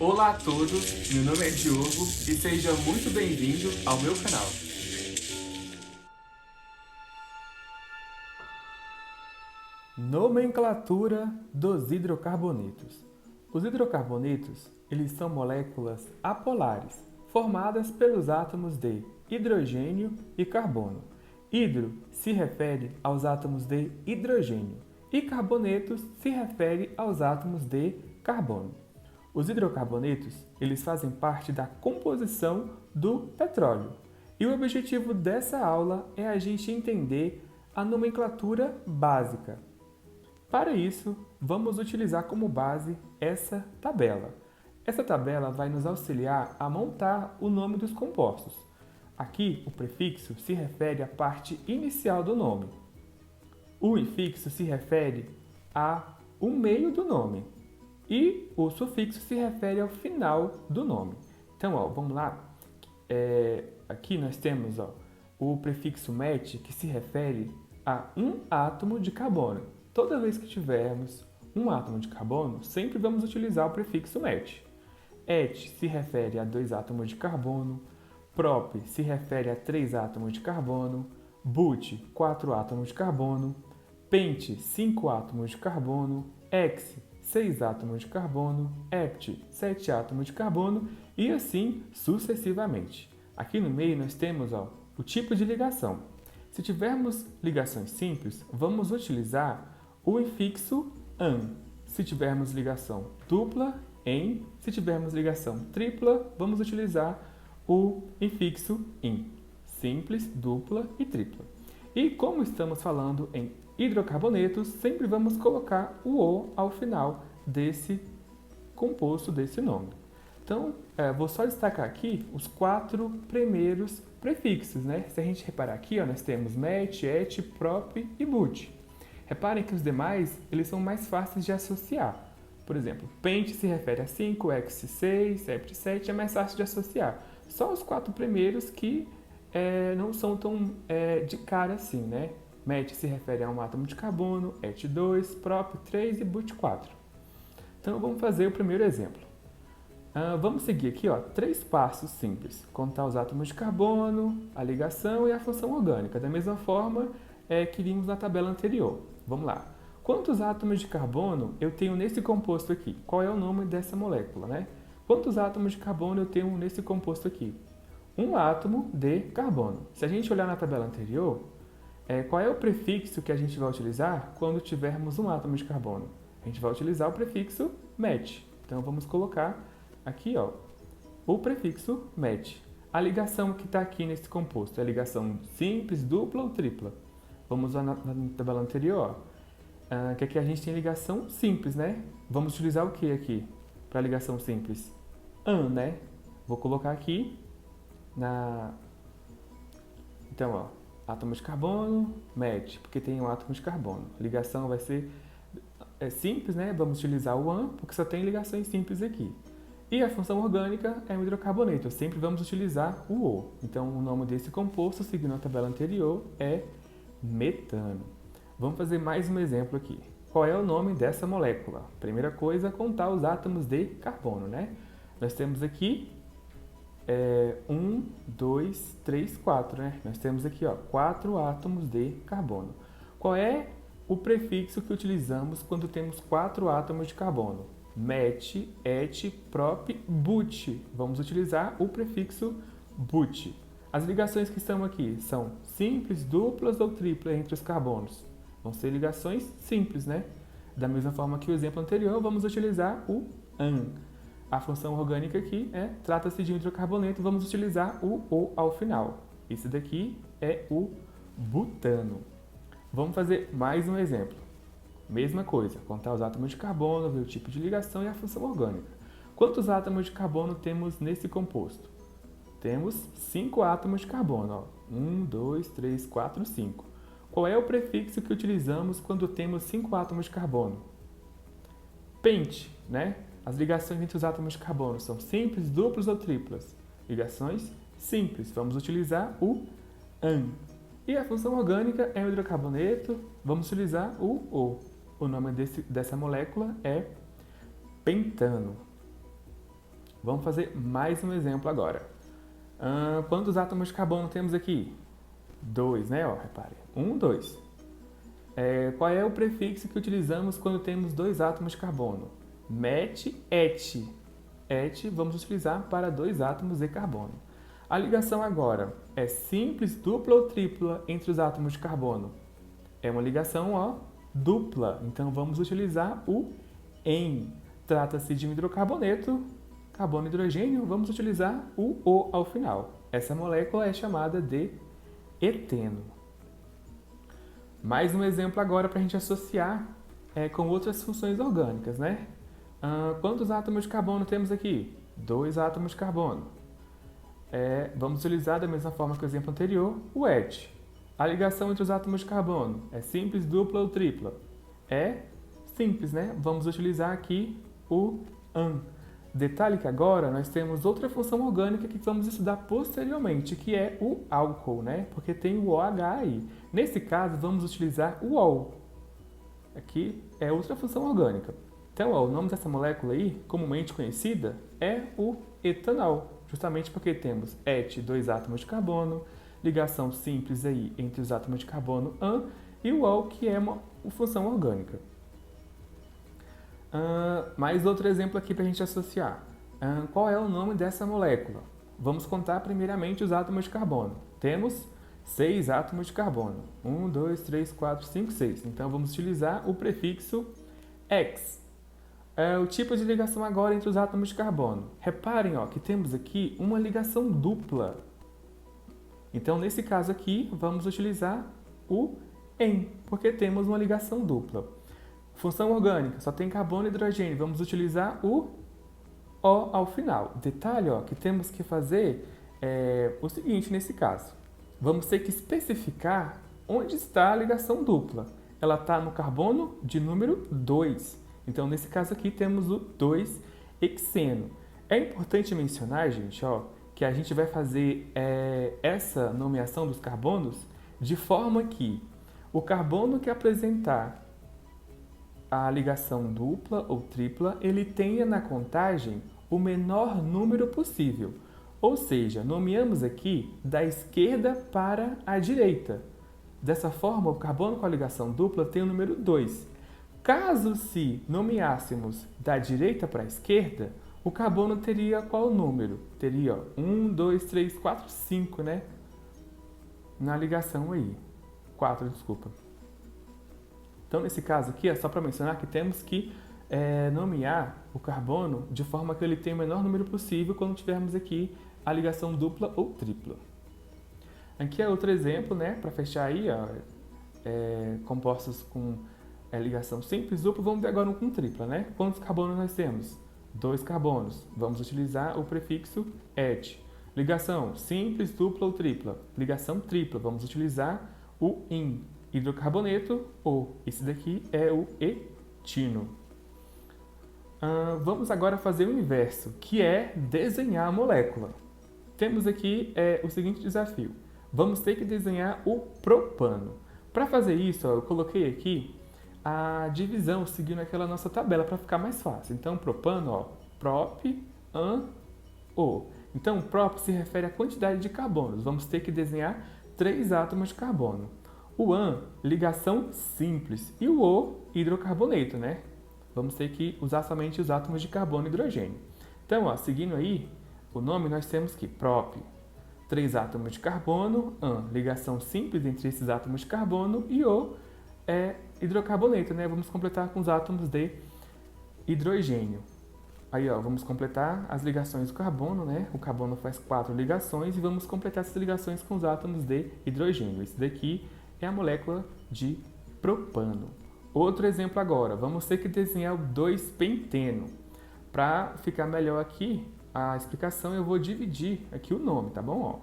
Olá a todos, meu nome é Diogo e seja muito bem-vindo ao meu canal. Nomenclatura dos hidrocarbonetos. Os hidrocarbonetos, eles são moléculas apolares, formadas pelos átomos de hidrogênio e carbono. Hidro se refere aos átomos de hidrogênio e carbonetos se refere aos átomos de carbono. Os hidrocarbonetos, eles fazem parte da composição do petróleo. E o objetivo dessa aula é a gente entender a nomenclatura básica. Para isso, vamos utilizar como base essa tabela. Essa tabela vai nos auxiliar a montar o nome dos compostos. Aqui, o prefixo se refere à parte inicial do nome. O infixo se refere ao meio do nome. E o sufixo se refere ao final do nome. Então, vamos lá. Aqui nós temos o prefixo met, que se refere a um átomo de carbono. Toda vez que tivermos um átomo de carbono, sempre vamos utilizar o prefixo met. Et se refere a 2 átomos de carbono. Prop se refere a 3 átomos de carbono. But, 4 átomos de carbono. Pent, 5 átomos de carbono. Hex, 6 átomos de carbono. Hept, 7 átomos de carbono. E assim sucessivamente. Aqui no meio nós temos o tipo de ligação. Se tivermos ligações simples, vamos utilizar o infixo an. Se tivermos ligação dupla, em. Se tivermos ligação tripla, vamos utilizar o infixo in. Simples, dupla e tripla. E como estamos falando em hidrocarbonetos, sempre vamos colocar o O ao final desse composto, desse nome. Então, vou só destacar aqui os 4 primeiros prefixos, né? Se a gente reparar aqui, nós temos met, et, prop e but. Reparem que os demais, eles são mais fáceis de associar. Por exemplo, pent se refere a 5, hex 6, hept 7, é mais fácil de associar. Só os 4 primeiros que não são tão de cara assim, né? Met se refere a um átomo de carbono, et 2, prop 3 e but 4. Então, vamos fazer o primeiro exemplo. Vamos seguir aqui 3 passos simples. Contar os átomos de carbono, a ligação e a função orgânica. Da mesma forma que vimos na tabela anterior. Vamos lá. Quantos átomos de carbono eu tenho nesse composto aqui? Qual é o nome dessa molécula, né? Quantos átomos de carbono eu tenho nesse composto aqui? Um átomo de carbono. Se a gente olhar na tabela anterior, qual é o prefixo que a gente vai utilizar quando tivermos um átomo de carbono? A gente vai utilizar o prefixo met. Então, vamos colocar aqui o prefixo met. A ligação que está aqui nesse composto é a ligação simples, dupla ou tripla? Vamos lá na tabela anterior, que aqui a gente tem ligação simples, né? Vamos utilizar o que aqui para ligação simples? An, né? Vou colocar aqui Então, átomo de carbono, met, porque tem um átomo de carbono. A ligação vai ser simples, né? Vamos utilizar o an, porque só tem ligações simples aqui. E a função orgânica é um hidrocarboneto. Sempre vamos utilizar o O. Então, o nome desse composto, seguindo a tabela anterior, é metano. Vamos fazer mais um exemplo aqui. Qual é o nome dessa molécula? Primeira coisa, contar os átomos de carbono, né? Nós temos aqui 1, 2, 3, 4, né? Nós temos aqui 4 átomos de carbono. Qual é o prefixo que utilizamos quando temos 4 átomos de carbono? Met, et, prop, but. Vamos utilizar o prefixo but. As ligações que estão aqui são simples, duplas ou triplas entre os carbonos? Vão ser ligações simples, né? Da mesma forma que o exemplo anterior, vamos utilizar o an. A função orgânica aqui trata-se de um hidrocarboneto, vamos utilizar o O ao final. Esse daqui é o butano. Vamos fazer mais um exemplo. Mesma coisa, contar os átomos de carbono, ver o tipo de ligação e a função orgânica. Quantos átomos de carbono temos nesse composto? Temos 5 átomos de carbono. 1, 2, 3, 4, 5. Qual é o prefixo que utilizamos quando temos 5 átomos de carbono? Pent, né? As ligações entre os átomos de carbono são simples, duplas ou triplas? Ligações simples. Vamos utilizar o an. E a função orgânica é um hidrocarboneto. Vamos utilizar o O. O nome dessa molécula é pentano. Vamos fazer mais um exemplo agora. Quantos átomos de carbono temos aqui? 2, né? Ó, repare. 1, 2. Qual é o prefixo que utilizamos quando temos dois átomos de carbono? Met, et. Et vamos utilizar para dois átomos de carbono. A ligação agora é simples, dupla ou tripla entre os átomos de carbono? É uma ligação, ó, dupla. Então vamos utilizar o em. Trata-se de um hidrocarboneto, carbono e hidrogênio, vamos utilizar o O ao final. Essa molécula é chamada de eteno. Mais um exemplo agora para a gente associar com outras funções orgânicas, né? Quantos átomos de carbono temos aqui? 2 átomos de carbono. Vamos utilizar da mesma forma que o exemplo anterior, o et. A ligação entre os átomos de carbono é simples, dupla ou tripla? É simples, né? Vamos utilizar aqui o an. Detalhe que agora nós temos outra função orgânica que vamos estudar posteriormente, que é o álcool, né? Porque tem o OH aí. Nesse caso, vamos utilizar o ol. Aqui é outra função orgânica. Então, ó, o nome dessa molécula aí, comumente conhecida, é o etanol. Justamente porque temos et, 2 átomos de carbono, ligação simples aí entre os átomos de carbono, an, e o ol, que é uma função orgânica. Mais outro exemplo aqui para a gente associar. Qual é o nome dessa molécula? Vamos contar primeiramente os átomos de carbono. Temos 6 átomos de carbono. 1, 2, 3, 4, 5, 6. Então vamos utilizar o prefixo X. O tipo de ligação agora entre os átomos de carbono. Reparem, ó, que temos aqui uma ligação dupla. Então nesse caso aqui vamos utilizar o em, porque temos uma ligação dupla. Função orgânica, só tem carbono e hidrogênio. Vamos utilizar o O ao final. Detalhe, ó, que temos que fazer o seguinte nesse caso. Vamos ter que especificar onde está a ligação dupla. Ela está no carbono de número 2. Então, nesse caso aqui, temos o 2-hexeno. É importante mencionar, gente, ó, que a gente vai fazer essa nomeação dos carbonos de forma que o carbono que apresentar a ligação dupla ou tripla, ele tenha na contagem o menor número possível. Ou seja, nomeamos aqui da esquerda para a direita. Dessa forma, o carbono com a ligação dupla tem o número 2. Caso se nomeássemos da direita para a esquerda, o carbono teria qual número? Teria 1, 2, 3, 4, 5, né? Na ligação aí. 4, desculpa. Então, nesse caso aqui, é só para mencionar que temos que nomear o carbono de forma que ele tenha o menor número possível quando tivermos aqui a ligação dupla ou tripla. Aqui é outro exemplo, né? Para fechar aí, ó, compostos com ligação simples, dupla, vamos ver agora um com tripla, né? Quantos carbonos nós temos? 2 carbonos. Vamos utilizar o prefixo et. Ligação simples, dupla ou tripla? Ligação tripla. Vamos utilizar o in. Hidrocarboneto, ou esse daqui é o etino. Vamos agora fazer o inverso, que é desenhar a molécula. Temos aqui o seguinte desafio. Vamos ter que desenhar o propano. Para fazer isso, ó, eu coloquei aqui a divisão seguindo aquela nossa tabela para ficar mais fácil. Então, propano, ó, prop, an, o. Então, prop se refere à quantidade de carbonos. Vamos ter que desenhar 3 átomos de carbono. O an, ligação simples. E o o, hidrocarboneto, né? Vamos ter que usar somente os átomos de carbono e hidrogênio. Então, ó, seguindo aí o nome, nós temos que prop, 3 átomos de carbono, an, ligação simples entre esses átomos de carbono, e o hidrocarboneto, né? Vamos completar com os átomos de hidrogênio. Aí, ó, vamos completar as ligações do carbono, né? O carbono faz 4 ligações e vamos completar essas ligações com os átomos de hidrogênio. Esse daqui é a molécula de propano. Outro exemplo agora, vamos ter que desenhar o 2-penteno. Para ficar melhor aqui a explicação, eu vou dividir aqui o nome, tá bom? Ó,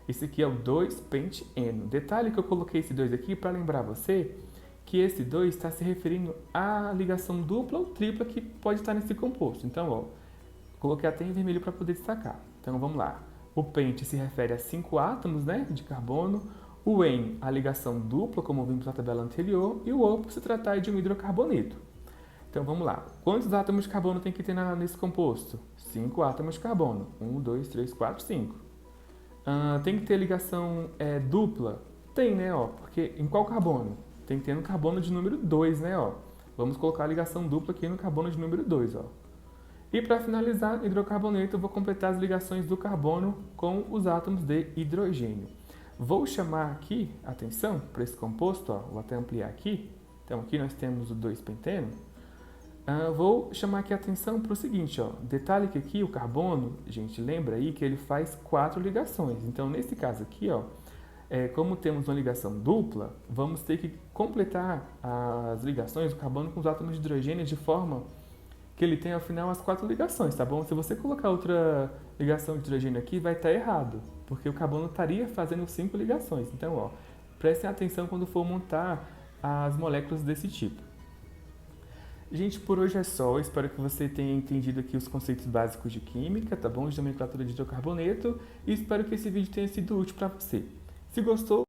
esse aqui é o 2-penteno. Detalhe que eu coloquei esse 2 aqui para lembrar você que esse 2 está se referindo à ligação dupla ou tripla que pode estar nesse composto. Então, ó, coloquei até em vermelho para poder destacar. Então, vamos lá. O pente se refere a 5 átomos, né, de carbono. O en, a ligação dupla, como vimos na tabela anterior. E o o, por se tratar de um hidrocarboneto. Então, vamos lá. Quantos átomos de carbono tem que ter nesse composto? 5 átomos de carbono. 1, 2, 3, 4, 5. Tem que ter ligação dupla? Tem, né? Ó, porque em qual carbono? Tem que ter no carbono de número 2, né? Ó. Vamos colocar a ligação dupla aqui no carbono de número 2. Ó. E para finalizar, hidrocarboneto, eu vou completar as ligações do carbono com os átomos de hidrogênio. Vou chamar aqui, atenção, para esse composto, ó, vou até ampliar aqui. Então aqui nós temos o 2-penteno. Vou chamar aqui a atenção para o seguinte, ó, detalhe que aqui o carbono, gente, lembra aí que ele faz 4 ligações. Então nesse caso aqui, ó, como temos uma ligação dupla, vamos ter que completar as ligações do carbono com os átomos de hidrogênio de forma que ele tenha ao final as 4 ligações, tá bom? Se você colocar outra ligação de hidrogênio aqui, vai estar errado, porque o carbono estaria fazendo 5 ligações. Então, ó, prestem atenção quando for montar as moléculas desse tipo. Gente, por hoje é só. Espero que você tenha entendido aqui os conceitos básicos de química, tá bom? De nomenclatura de hidrocarboneto. E espero que esse vídeo tenha sido útil para você. Se gostou,